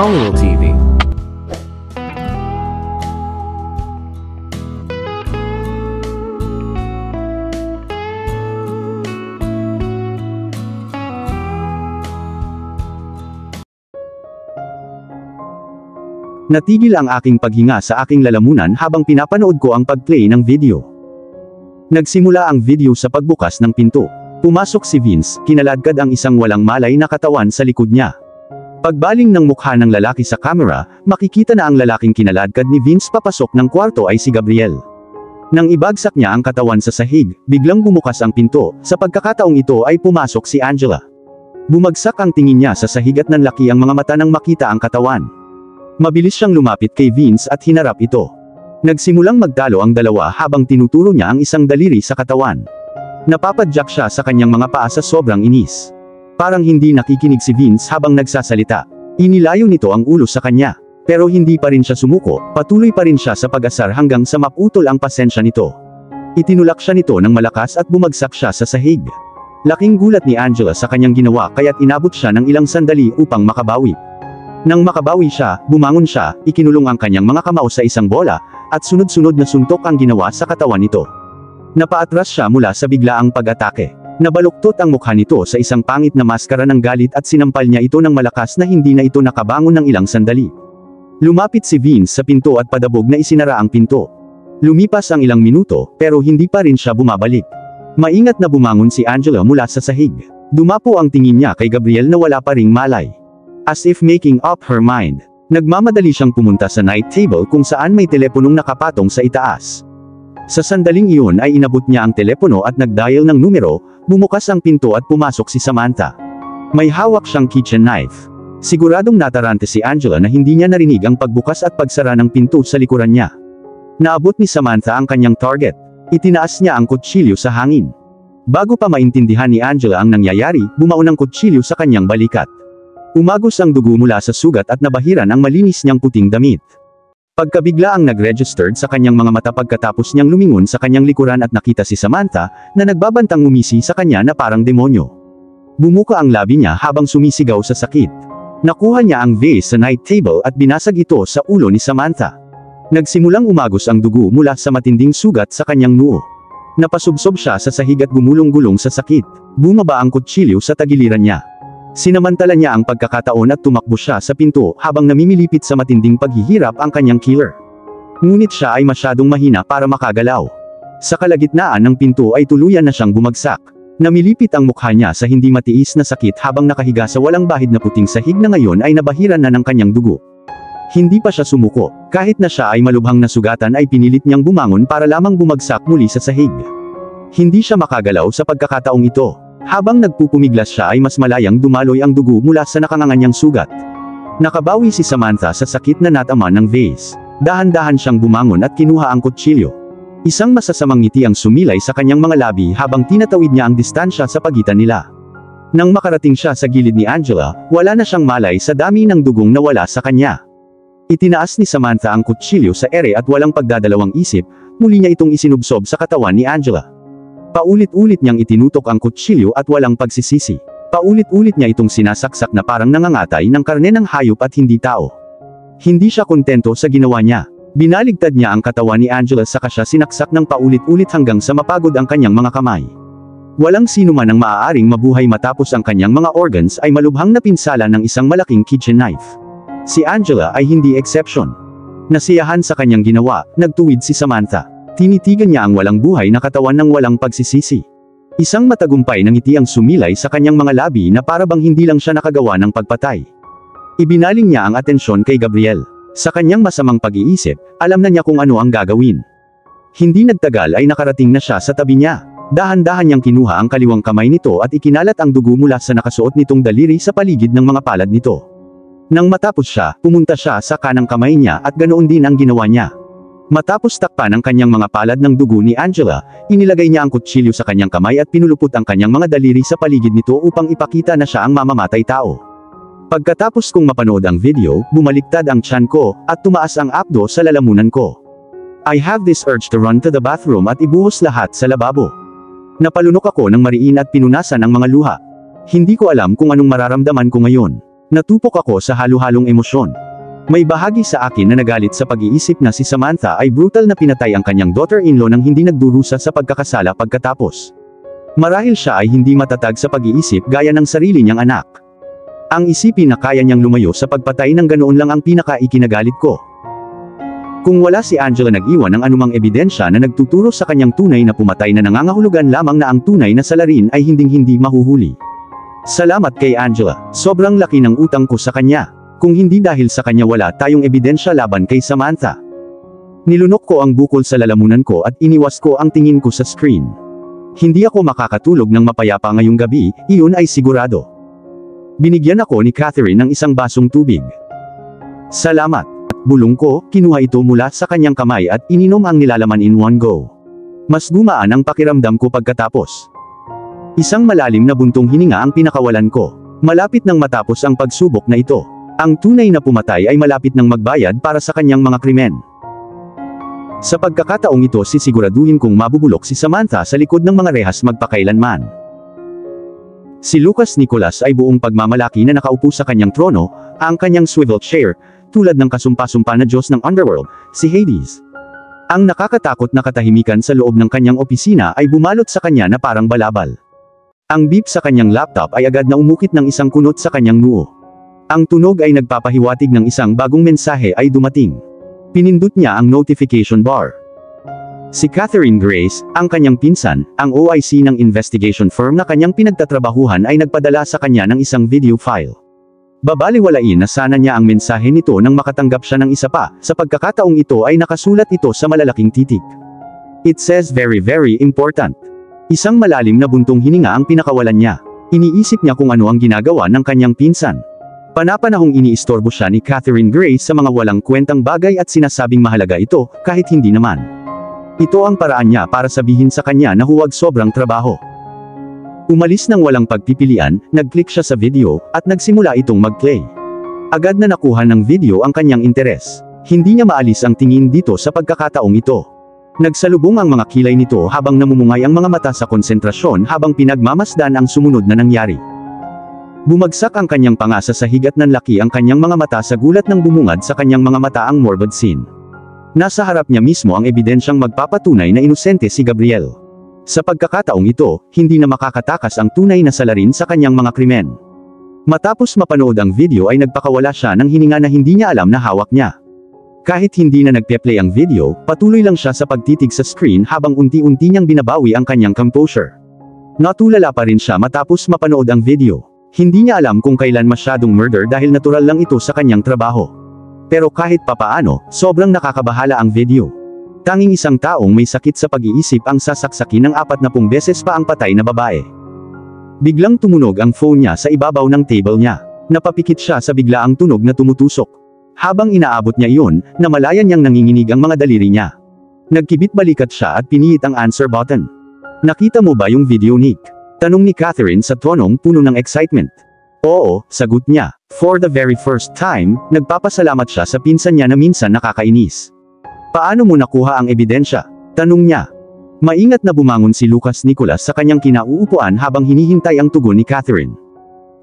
Hollywood TV. Natigil ang aking paghinga sa aking lalamunan habang pinapanood ko ang pag-play ng video. Nagsimula ang video sa pagbukas ng pinto. Pumasok si Vince, kinaladkad ang isang walang malay na katawan sa likod niya. Pagbaling ng mukha ng lalaki sa camera, makikita na ang lalaking kinaladkad ni Vince papasok ng kwarto ay si Gabriel. Nang ibagsak niya ang katawan sa sahig, biglang bumukas ang pinto. Sa pagkakataong ito ay pumasok si Angela. Bumagsak ang tingin niya sa sahig at nanlaki ang mga mata nang makita ang katawan. Mabilis siyang lumapit kay Vince at hinarap ito. Nagsimulang magtalo ang dalawa habang tinuturo niya ang isang daliri sa katawan. Napapadyak siya sa kanyang mga paa sa sobrang inis. Parang hindi nakikinig si Vince habang nagsasalita. Inilayo nito ang ulo sa kanya. Pero hindi pa rin siya sumuko, patuloy pa rin siya sa pag-asar hanggang sa maputol ang pasensya nito. Itinulak siya nito ng malakas at bumagsak siya sa sahig. Laking gulat ni Angela sa kanyang ginawa kaya't inabot siya ng ilang sandali upang makabawi. Nang makabawi siya, bumangon siya, ikinulong ang kanyang mga kamao sa isang bola, at sunod-sunod na suntok ang ginawa sa katawan nito. Napaatras siya mula sa biglaang pag-atake. Nabaluktot ang mukha nito sa isang pangit na maskara ng galit at sinampal niya ito ng malakas na hindi na ito nakabangon ng ilang sandali. Lumapit si Vince sa pinto at padabog na isinara ang pinto. Lumipas ang ilang minuto, pero hindi pa rin siya bumabalik. Maingat na bumangon si Angela mula sa sahig. Dumapo ang tingin niya kay Gabriel na wala pa ring malay. As if making up her mind, nagmamadali siyang pumunta sa night table kung saan may teleponong nakapatong sa itaas. Sa sandaling iyon ay inabot niya ang telepono at nag-dial ng numero, bumukas ang pinto at pumasok si Samantha. May hawak siyang kitchen knife. Siguradong natarante si Angela na hindi niya narinig ang pagbukas at pagsara ng pinto sa likuran niya. Naabot ni Samantha ang kanyang target. Itinaas niya ang kutsilyo sa hangin. Bago pa maintindihan ni Angela ang nangyayari, bumaon ang kutsilyo sa kanyang balikat. Umagos ang dugo mula sa sugat at nabahiran ang malinis niyang puting damit. Pagkabigla ang nag-registered sa kanyang mga mata pagkatapos niyang lumingon sa kanyang likuran at nakita si Samantha, na nagbabantang ngumisi sa kanya na parang demonyo. Bumuka ang labi niya habang sumisigaw sa sakit. Nakuha niya ang vase sa night table at binasag ito sa ulo ni Samantha. Nagsimulang umagos ang dugo mula sa matinding sugat sa kanyang noo. Napasubsob siya sa sahig at gumulong-gulong sa sakit. Bumaba ang kutsilyo sa tagiliran niya. Sinamantala niya ang pagkakataon at tumakbo siya sa pinto habang namimilipit sa matinding paghihirap ang kanyang killer. Ngunit siya ay masyadong mahina para makagalaw. Sa kalagitnaan ng pinto ay tuluyan na siyang bumagsak. Namilipit ang mukha niya sa hindi matiis na sakit habang nakahiga sa walang bahid na puting sahig na ngayon ay nabahiran na ng kanyang dugo. Hindi pa siya sumuko. Kahit na siya ay malubhang nasugatan ay pinilit niyang bumangon para lamang bumagsak muli sa sahig. Hindi siya makagalaw sa pagkakataong ito. Habang nagpupumiglas siya ay mas malayang dumaloy ang dugo mula sa nakanganganyang sugat. Nakabawi si Samantha sa sakit na natama ng vase. Dahan-dahan siyang bumangon at kinuha ang kutsilyo. Isang masasamang ngiti ang sumilay sa kanyang mga labi habang tinatawid niya ang distansya sa pagitan nila. Nang makarating siya sa gilid ni Angela, wala na siyang malay sa dami ng dugong nawala sa kanya. Itinaas ni Samantha ang kutsilyo sa ere at walang pagdadalawang isip, muli niya itong isinubsob sa katawan ni Angela. Paulit-ulit niyang itinutok ang kutsilyo at walang pagsisisi. Paulit-ulit niya itong sinasaksak na parang nangangatay ng karne ng hayop at hindi tao. Hindi siya kontento sa ginawa niya. Binaligtad niya ang katawan ni Angela saka siya sinaksak ng paulit-ulit hanggang sa mapagod ang kanyang mga kamay. Walang sino man ang maaaring mabuhay matapos ang kanyang mga organs ay malubhang napinsala ng isang malaking kitchen knife. Si Angela ay hindi exception. Nasiyahan sa kanyang ginawa, nagtuwid si Samantha. Tinitigan niya ang walang buhay na katawan ng walang pagsisisi. Isang matagumpay na ngiti ang sumilay sa kanyang mga labi na para bang hindi lang siya nakagawa ng pagpatay. Ibinaling niya ang atensyon kay Gabriel. Sa kanyang masamang pag-iisip, alam na niya kung ano ang gagawin. Hindi nagtagal ay nakarating na siya sa tabi niya. Dahan-dahan niyang kinuha ang kaliwang kamay nito at ikinalat ang dugo mula sa nakasuot nitong daliri sa paligid ng mga palad nito. Nang matapos siya, pumunta siya sa kanang kamay niya at ganoon din ang ginawa niya. Matapos takpan ang kanyang mga palad ng dugo ni Angela, inilagay niya ang kutsilyo sa kanyang kamay at pinulupot ang kanyang mga daliri sa paligid nito upang ipakita na siya ang mamamatay tao. Pagkatapos kong mapanood ang video, bumaliktad ang tiyan ko, at tumaas ang apdo sa lalamunan ko. I have this urge to run to the bathroom at ibuhos lahat sa lababo. Napalunok ako ng mariin at pinunasan ang mga luha. Hindi ko alam kung anong mararamdaman ko ngayon. Natupok ako sa halo-halong emosyon. May bahagi sa akin na nagalit sa pag-iisip na si Samantha ay brutal na pinatay ang kanyang daughter-in-law nang hindi nagdurusa sa pagkakasala pagkatapos. Marahil siya ay hindi matatag sa pag-iisip gaya ng sarili niyang anak. Ang isipin na kaya niyang lumayo sa pagpatay ng ganoon lang ang pinaka-ikinagalit ko. Kung wala si Angela nag-iwan ng anumang ebidensya na nagtuturo sa kanyang tunay na pumatay na nangangahulugan lamang na ang tunay na salarin ay hinding-hindi mahuhuli. Salamat kay Angela, sobrang laki ng utang ko sa kanya. Kung hindi dahil sa kanya wala tayong ebidensya laban kay Samantha. Nilunok ko ang bukol sa lalamunan ko at iniwas ko ang tingin ko sa screen. Hindi ako makakatulog ng mapayapa ngayong gabi, iyon ay sigurado. Binigyan ako ni Catherine ng isang basong tubig. Salamat. Bulong ko, kinuha ito mula sa kanyang kamay at ininom ang nilalaman in one go. Mas gumaan ang pakiramdam ko pagkatapos. Isang malalim na buntong hininga ang pinakawalan ko. Malapit nang matapos ang pagsubok na ito. Ang tunay na pumatay ay malapit nang magbayad para sa kanyang mga krimen. Sa pagkakataong ito sisiguraduhin kong mabubulok si Samantha sa likod ng mga rehas magpakailanman. Si Lucas Nicolas ay buong pagmamalaki na nakaupo sa kanyang trono, ang kanyang swivel chair, tulad ng kasumpa-sumpa na Diyos ng Underworld, si Hades. Ang nakakatakot na katahimikan sa loob ng kanyang opisina ay bumalot sa kanya na parang balabal. Ang beep sa kanyang laptop ay agad na umukit ng isang kunot sa kanyang noo. Ang tunog ay nagpapahiwatig ng isang bagong mensahe ay dumating. Pinindot niya ang notification bar. Si Catherine Grace, ang kanyang pinsan, ang OIC ng investigation firm na kanyang pinagtatrabahuhan ay nagpadala sa kanya ng isang video file. Babaliwalain na sana niya ang mensahe nito nang makatanggap siya ng isa pa, sa pagkakataong ito ay nakasulat ito sa malalaking titik. It says very important. Isang malalim na buntong hininga ang pinakawalan niya. Iniisip niya kung ano ang ginagawa ng kanyang pinsan. Panapanahong iniistorbo siya ni Catherine Grace sa mga walang kwentang bagay at sinasabing mahalaga ito, kahit hindi naman. Ito ang paraan niya para sabihin sa kanya na huwag sobrang trabaho. Umalis ng walang pagpipilian, nag-click siya sa video, at nagsimula itong mag-play. Agad na nakuha ng video ang kanyang interes. Hindi niya maalis ang tingin dito sa pagkakataong ito. Nagsalubong ang mga kilay nito habang namumungay ang mga mata sa konsentrasyon habang pinagmamasdan ang sumunod na nangyari. Bumagsak ang kanyang pangasa sa higat ng laki ang kanyang mga mata sa gulat ng bumungad sa kanyang mga mata ang morbid scene. Nasa harap niya mismo ang ebidensyang magpapatunay na inosente si Gabriel. Sa pagkakataong ito, hindi na makakatakas ang tunay na salarin sa kanyang mga krimen. Matapos mapanood ang video ay nagpakawala siya ng hininga na hindi niya alam na hawak niya. Kahit hindi na nagpe-play ang video, patuloy lang siya sa pagtitig sa screen habang unti-unti niyang binabawi ang kanyang composure. Natulala pa rin siya matapos mapanood ang video. Hindi niya alam kung kailan masyadong murder dahil natural lang ito sa kanyang trabaho. Pero kahit papaano, sobrang nakakabahala ang video. Tanging isang taong may sakit sa pag-iisip ang sasaksakin ng 40 beses pa ang patay na babae. Biglang tumunog ang phone niya sa ibabaw ng table niya. Napapikit siya sa biglaang tunog na tumutusok. Habang inaabot niya iyon, namalayan niyang nanginginig ang mga daliri niya. Nagkibit balikat siya at pinihit ang answer button. Nakita mo ba yung video, Nick? Tanong ni Catherine sa tonong puno ng excitement. Oo, sagot niya. For the very first time, nagpapasalamat siya sa pinsan niya na minsan nakakainis. Paano mo nakuha ang ebidensya? Tanong niya. Maingat na bumangon si Lucas Nicolas sa kanyang kinauupuan habang hinihintay ang tugon ni Catherine.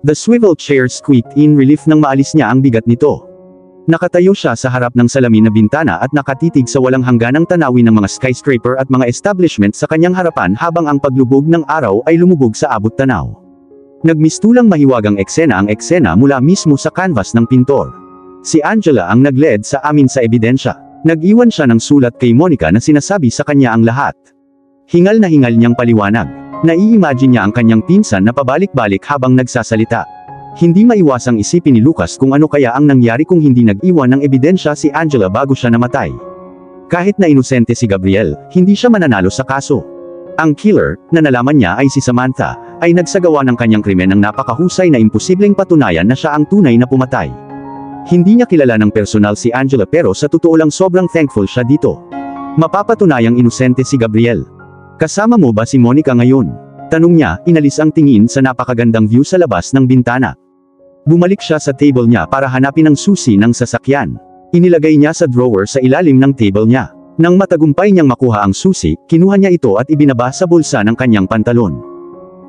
The swivel chair squeaked in relief nang maalis niya ang bigat nito. Nakatayo siya sa harap ng salamin na bintana at nakatitig sa walang hangganang tanawin ng mga skyscraper at mga establishment sa kanyang harapan habang ang paglubog ng araw ay lumubog sa abot tanaw. Nagmistulang mahiwagang eksena ang eksena mula mismo sa canvas ng pintor. Si Angela ang nag-lead sa amin sa ebidensya. Nag-iwan siya ng sulat kay Monica na sinasabi sa kanya ang lahat. Hingal na hingal niyang paliwanag. Nai-imagine niya ang kanyang pinsan na pabalik-balik habang nagsasalita. Hindi maiwasang isipin ni Lucas kung ano kaya ang nangyari kung hindi nag-iwan ng ebidensya si Angela bago siya namatay. Kahit na inosente si Gabriel, hindi siya mananalo sa kaso. Ang killer, na nalaman niya ay si Samantha, ay nagsagawa ng kanyang krimen ng napakahusay na imposibleng patunayan na siya ang tunay na pumatay. Hindi niya kilala ng personal si Angela pero sa totoo lang sobrang thankful siya dito. Mapapatunayang inosente si Gabriel. Kasama mo ba si Monica ngayon? Tanong niya, inalis ang tingin sa napakagandang view sa labas ng bintana. Bumalik siya sa table niya para hanapin ang susi ng sasakyan. Inilagay niya sa drawer sa ilalim ng table niya. Nang matagumpay niyang makuha ang susi, kinuha niya ito at ibinaba sa bulsa ng kanyang pantalon.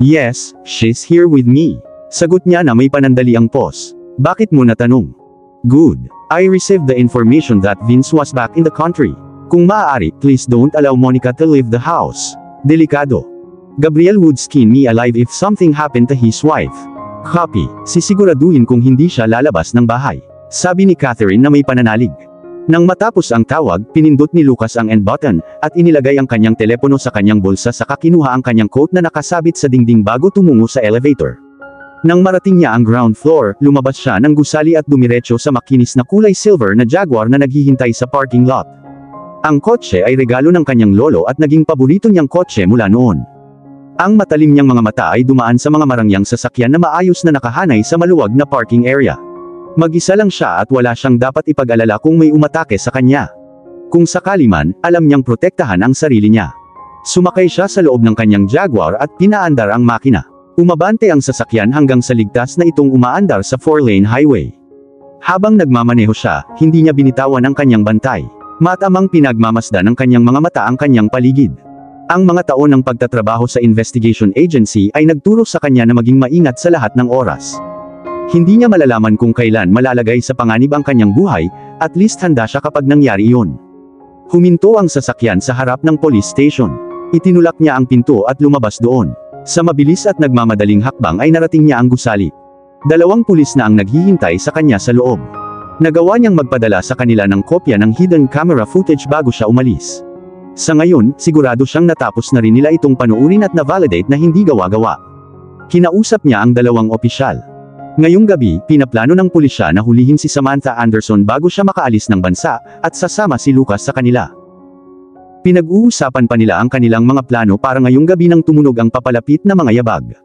Yes, she's here with me. Sagot niya na may panandaliang pause. Bakit mo natanong? Good. I received the information that Vince was back in the country. Kung maaari, please don't allow Monica to leave the house. Delikado. Gabriel would skin me alive if something happened to his wife. Copy. Sisiguraduhin kung hindi siya lalabas ng bahay. Sabi ni Catherine na may pananalig. Nang matapos ang tawag, pinindot ni Lucas ang end button, at inilagay ang kanyang telepono sa kanyang bulsa saka kinuha ang kanyang coat na nakasabit sa dingding bago tumungo sa elevator. Nang marating niya ang ground floor, lumabas siya ng gusali at dumiretso sa makinis na kulay silver na Jaguar na naghihintay sa parking lot. Ang kotse ay regalo ng kanyang lolo at naging paborito niyang kotse mula noon. Ang matalim niyang mga mata ay dumaan sa mga marangyang sasakyan na maayos na nakahanay sa maluwag na parking area. Mag-isa lang siya at wala siyang dapat ipag-alala kung may umatake sa kanya. Kung sakali man, alam niyang protektahan ang sarili niya. Sumakay siya sa loob ng kanyang Jaguar at pinaandar ang makina. Umabante ang sasakyan hanggang sa ligtas na itong umaandar sa 4-lane highway. Habang nagmamaneho siya, hindi niya binitawan ang kanyang bantay. Matamang pinagmamasdan ng kanyang mga mata ang kanyang paligid. Ang mga taon ng pagtatrabaho sa investigation agency ay nagturo sa kanya na maging maingat sa lahat ng oras. Hindi niya malalaman kung kailan malalagay sa panganib ang kanyang buhay, at least handa siya kapag nangyari iyon. Huminto ang sasakyan sa harap ng police station. Itinulak niya ang pinto at lumabas doon. Sa mabilis at nagmamadaling hakbang ay narating niya ang gusali. 2 pulis na ang naghihintay sa kanya sa loob. Nagawa niyang magpadala sa kanila ng kopya ng hidden camera footage bago siya umalis. Sa ngayon, sigurado siyang natapos na rin nila itong panuurin at na-validate na hindi gawa-gawa. Kinausap niya ang 2 opisyal. Ngayong gabi, pinaplano ng pulisya na hulihin si Samantha Anderson bago siya makaalis ng bansa, at sasama si Lucas sa kanila. Pinag-uusapan pa nila ang kanilang mga plano para ngayong gabi nang tumunog ang papalapit na mga yabag.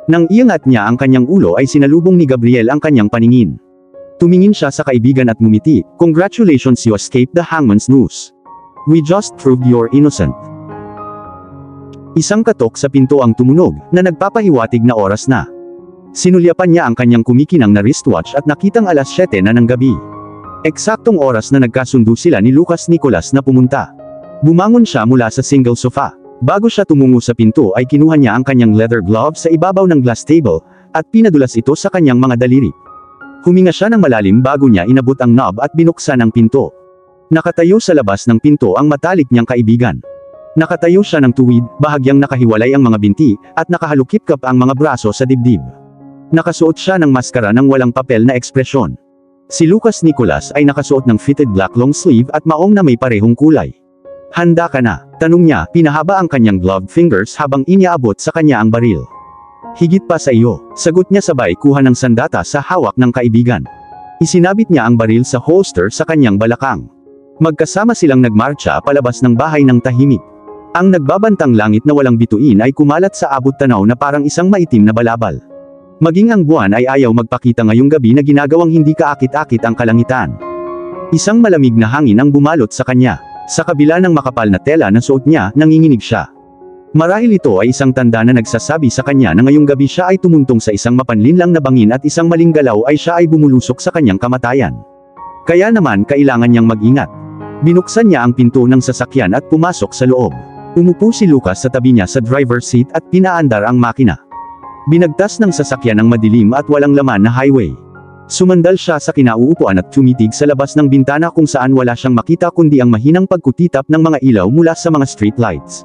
Nang iangat niya ang kanyang ulo ay sinalubong ni Gabriel ang kanyang paningin. Tumingin siya sa kaibigan at ngumiti. Congratulations, you escaped the hangman's noose. We just proved you're innocent. Isang katok sa pinto ang tumunog, na nagpapahiwatig na oras na. Sinulyapan niya ang kanyang kumikinang na wristwatch at nakitang alas 7 na ng gabi. Eksaktong oras na nagkasundo sila ni Lucas Nicolas na pumunta. Bumangon siya mula sa single sofa. Bago siya tumungo sa pinto ay kinuha niya ang kanyang leather glove sa ibabaw ng glass table, at pinadulas ito sa kanyang mga daliri. Huminga siya ng malalim bago niya inabot ang knob at binuksan ang pinto. Nakatayo sa labas ng pinto ang matalik niyang kaibigan. Nakatayo siya ng tuwid, bahagyang nakahiwalay ang mga binti, at nakahalukip-kap ang mga braso sa dibdib. Nakasuot siya ng maskara ng walang papel na ekspresyon. Si Lucas Nicolas ay nakasuot ng fitted black long sleeve at maong na may parehong kulay. Handa ka na? Tanong niya, pinahaba ang kanyang gloved fingers habang iniabot sa kanya ang baril. Higit pa sa iyo, sagot niya sabay kuha ng sandata sa hawak ng kaibigan. Isinabit niya ang baril sa holster sa kanyang balakang. Magkasama silang nagmarcha palabas ng bahay ng tahimik. Ang nagbabantang langit na walang bituin ay kumalat sa abot tanaw na parang isang maitim na balabal. Maging ang buwan ay ayaw magpakita ngayong gabi na ginagawang hindi kaakit-akit ang kalangitan. Isang malamig na hangin ang bumalot sa kanya. Sa kabila ng makapal na tela na suot niya, nanginginig siya. Marahil ito ay isang tanda na nagsasabi sa kanya na ngayong gabi siya ay tumuntong sa isang mapanlinlang na bangin at isang maling galaw ay siya ay bumulusok sa kanyang kamatayan. Kaya naman kailangan niyang mag-ingat. Binuksan niya ang pinto ng sasakyan at pumasok sa loob. Umupo si Lucas sa tabi niya sa driver's seat at pinaandar ang makina. Binagtas ng sasakyan ang madilim at walang laman na highway. Sumandal siya sa kinauupuan at tumitig sa labas ng bintana kung saan wala siyang makita kundi ang mahinang pagkutitap ng mga ilaw mula sa mga street lights.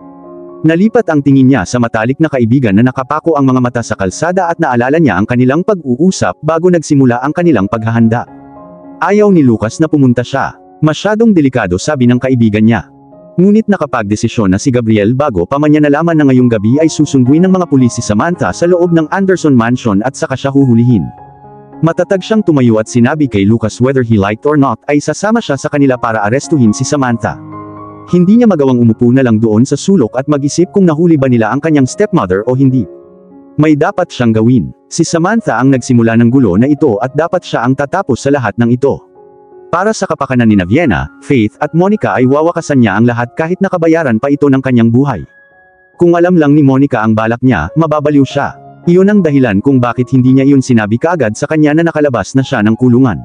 Nalipat ang tingin niya sa matalik na kaibigan na nakapako ang mga mata sa kalsada at naalala niya ang kanilang pag-uusap bago nagsimula ang kanilang paghahanda. Ayaw ni Lucas na pumunta siya. Masyadong delikado, sabi ng kaibigan niya. Ngunit nakapagdesisyon na si Gabriel bago pa man niya nalaman na ngayong gabi ay susunduin ng mga pulis si Samantha sa loob ng Anderson Mansion at saka siya huhulihin. Matatag siyang tumayo at sinabi kay Lucas whether he liked or not ay sasama siya sa kanila para arestuhin si Samantha. Hindi niya magawang umupo na lang doon sa sulok at mag-isip kung nahuli ba nila ang kanyang stepmother o hindi. May dapat siyang gawin. Si Samantha ang nagsimula ng gulo na ito at dapat siya ang tatapos sa lahat ng ito. Para sa kapakanan ni Vienna, Faith at Monica ay wawakasan niya ang lahat kahit nakabayaran pa ito ng kanyang buhay. Kung alam lang ni Monica ang balak niya, mababaliw siya. Iyon ang dahilan kung bakit hindi niya iyon sinabi kaagad sa kanya na nakalabas na siya ng kulungan.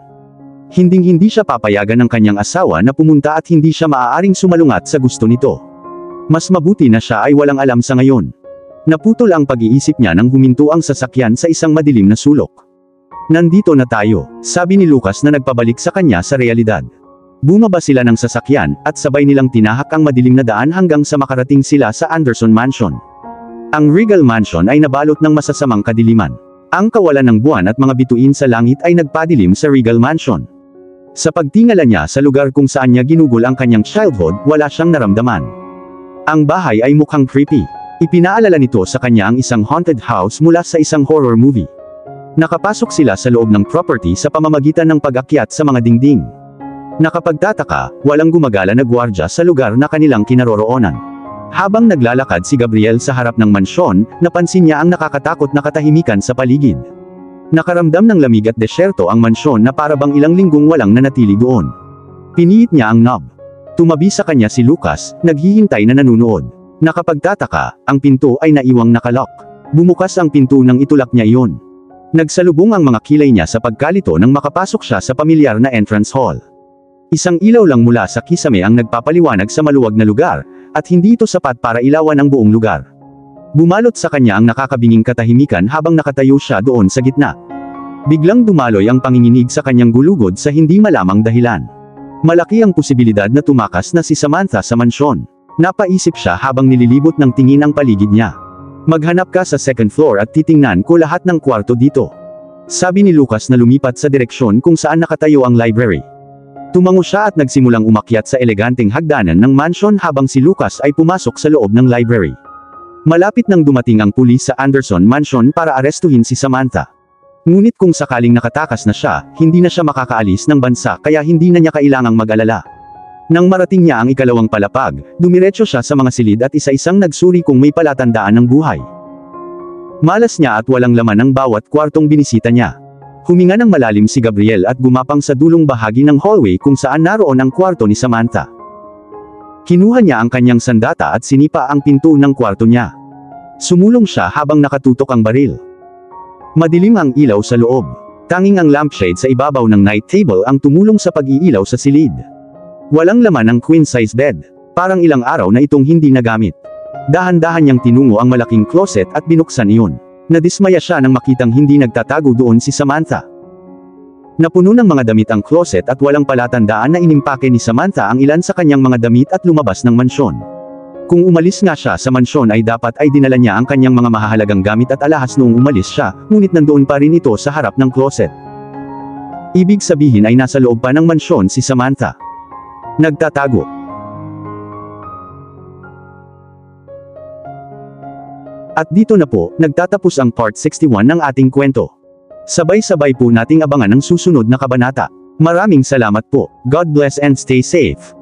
Hinding-hindi siya papayagan ng kanyang asawa na pumunta at hindi siya maaaring sumalungat sa gusto nito. Mas mabuti na siya ay walang alam sa ngayon. Naputol ang pag-iisip niya nang huminto ang sasakyan sa isang madilim na sulok. Nandito na tayo, sabi ni Lucas na nagpabalik sa kanya sa realidad. Bumaba sila ng sasakyan, at sabay nilang tinahak ang madilim na daan hanggang sa makarating sila sa Anderson Mansion. Ang Regal Mansion ay nabalot ng masasamang kadiliman. Ang kawalan ng buwan at mga bituin sa langit ay nagpadilim sa Regal Mansion. Sa pagtingala niya sa lugar kung saan niya ginugol ang kanyang childhood, wala siyang naramdaman. Ang bahay ay mukhang creepy. Ipinaalala nito sa kanya ang isang haunted house mula sa isang horror movie. Nakapasok sila sa loob ng property sa pamamagitan ng pag-akyat sa mga dingding. Nakapagtataka, walang gumagala na gwardiya sa lugar na kanilang kinaroroonan. Habang naglalakad si Gabriel sa harap ng mansyon, napansin niya ang nakakatakot na katahimikan sa paligid. Nakaramdam ng lamig at desyerto ang mansyon na parabang ilang linggong walang nanatili doon. Piniit niya ang knob. Tumabi sa kanya si Lucas, naghihintay na nanunood. Nakapagtataka, ang pinto ay naiwang nakalok. Bumukas ang pinto nang itulak niya iyon. Nagsalubong ang mga kilay niya sa pagkalito nang makapasok siya sa pamilyar na entrance hall. Isang ilaw lang mula sa kisame ang nagpapaliwanag sa maluwag na lugar, at hindi ito sapat para ilawan ang buong lugar. Bumalot sa kanya ang nakakabinging katahimikan habang nakatayo siya doon sa gitna. Biglang dumaloy ang panginginig sa kanyang gulugod sa hindi malamang dahilan. Malaki ang posibilidad na tumakas na si Samantha sa mansyon. Napaisip siya habang nililibot ng tingin ang paligid niya. Maghanap ka sa second floor at titingnan ko lahat ng kwarto dito. Sabi ni Lucas na lumipat sa direksyon kung saan nakatayo ang library. Tumango siya at nagsimulang umakyat sa eleganteng hagdanan ng mansion habang si Lucas ay pumasok sa loob ng library. Malapit nang dumating ang pulis sa Anderson Mansion para arestuhin si Samantha. Ngunit kung sakaling nakatakas na siya, hindi na siya makakaalis ng bansa kaya hindi na niya kailangang mag-alala. Nang marating niya ang ikalawang palapag, dumiretso siya sa mga silid at isa-isang nagsuri kung may palatandaan ng buhay. Malas niya at walang laman ang bawat kwartong binisita niya. Huminga ng malalim si Gabriel at gumapang sa dulong bahagi ng hallway kung saan naroon ang kwarto ni Samantha. Kinuha niya ang kanyang sandata at sinipa ang pinto ng kwarto niya. Sumulong siya habang nakatutok ang baril. Madilim ang ilaw sa loob. Tanging ang lampshade sa ibabaw ng night table ang tumulong sa pag-iilaw sa silid. Walang laman ang queen-size bed. Parang ilang araw na itong hindi nagamit. Dahan-dahan niyang tinungo ang malaking closet at binuksan iyon. Nadismaya siya nang makitang hindi nagtatago doon si Samantha. Napuno ng mga damit ang closet at walang palatandaan na inimpake ni Samantha ang ilan sa kanyang mga damit at lumabas ng mansyon. Kung umalis nga siya sa mansyon ay dapat ay dinala niya ang kanyang mga mahahalagang gamit at alahas noong umalis siya, ngunit nandoon pa rin ito sa harap ng closet. Ibig sabihin ay nasa loob pa ng mansyon si Samantha. Nagtatago. At dito na po, nagtatapos ang part 61 ng ating kwento. Sabay-sabay po nating abangan ang susunod na kabanata. Maraming salamat po. God bless and stay safe.